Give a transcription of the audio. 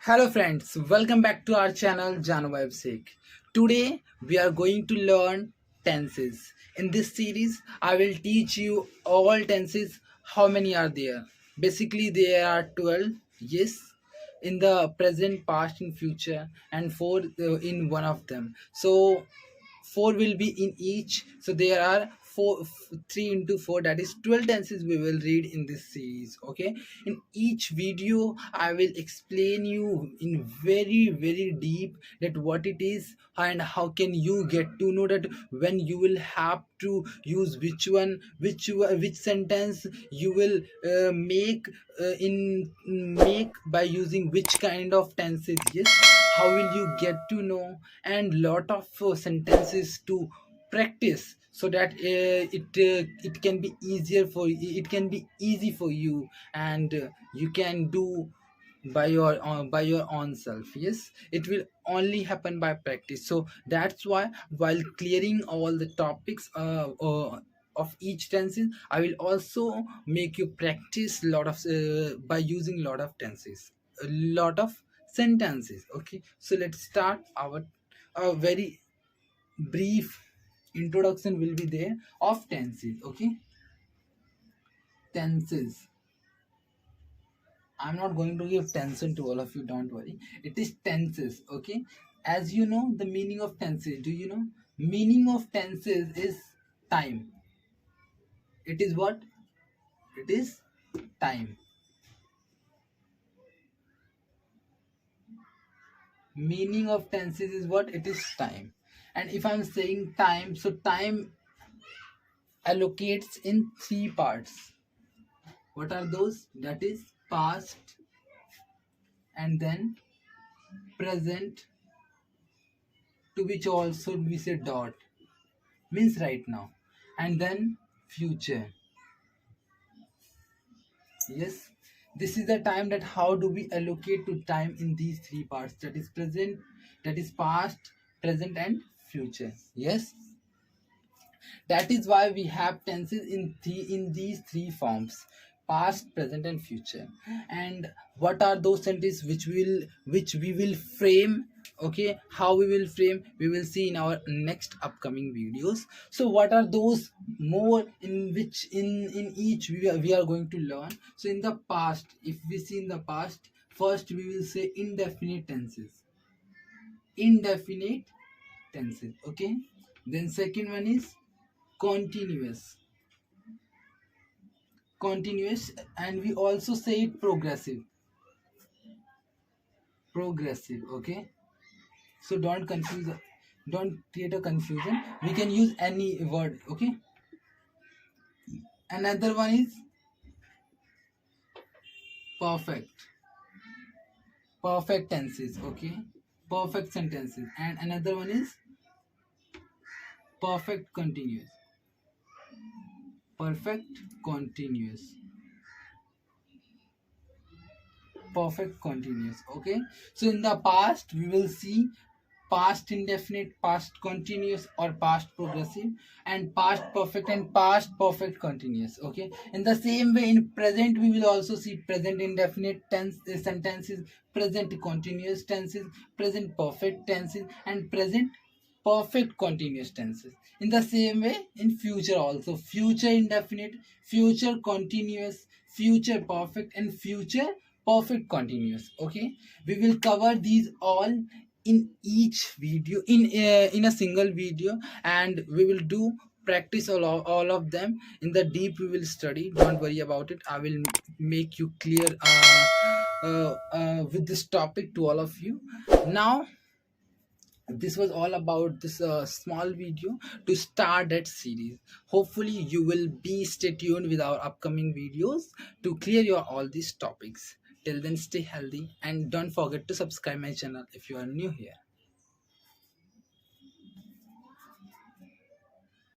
Hello friends, welcome back to our channel Sikhe. Today we are going to learn tenses. In this series, I will teach you all tenses. How many are there? Basically, there are 12. Yes, in the present, past, and future, and four in one of them. So four will be in each, so there are 3 into 4, that is 12 tenses we will read in this series. Okay, in each video I will explain you in very deep that what it is and how can you get to know that when you will have to use which sentence you will make by using which kind of tenses. Yes, how will you get to know, and lot of sentences to practice so that it can be easier for it can be easy for you, and you can do by your own self. Yes, it will only happen by practice. So that's why while clearing all the topics of each tenses, I will also make you practice lot of by using lot of tenses, a lot of sentences. Okay, so let's start our very brief introduction will be there of tenses. Okay, tenses. I'm not going to give tension to all of you, don't worry. It is tenses. Okay, as you know the meaning of tenses. Do you know meaning of tenses is time? It is what? It is time. Meaning of tenses is what? It is time. And if I'm saying time, so time allocates in three parts. What are those? That is past, and then present, to which also we say dot, means right now, and then future. Yes, this is the time that how do we allocate to time in these three parts, that is present, that is past, present, and future. Yes, that is why we have tenses in these three forms: past, present, and future. And what are those sentences which we will frame? Okay, how we will frame, we will see in our next upcoming videos. So what are those more in which in each we are going to learn? So in the past, if we see in the past, first we will say indefinite tenses. Indefinite tenses. Okay, then second one is continuous. Continuous, and we also say it progressive. Progressive. Okay, so don't create a confusion, we can use any word. Okay, another one is perfect. Perfect tenses. Okay, perfect sentences. And another one is perfect continuous. Perfect continuous. Perfect continuous. Okay, so in the past we will see past indefinite, past continuous, or past progressive, and past perfect and past perfect continuous. Okay, in the same way in present we will also see present indefinite tense sentences, present continuous tenses, present perfect tenses, and present perfect continuous tenses. In the same way in future also, future indefinite, future continuous, future perfect, and future perfect continuous. Okay, we will cover these all in each video, in a single video, and we will do practice all of them in the deep. We will study, don't worry about it. I will make you clear with this topic to all of you. Now this was all about this small video to start that series. Hopefully you will be stay tuned with our upcoming videos to clear your all these topics. Till then, stay healthy and don't forget to subscribe my channel if you are new here.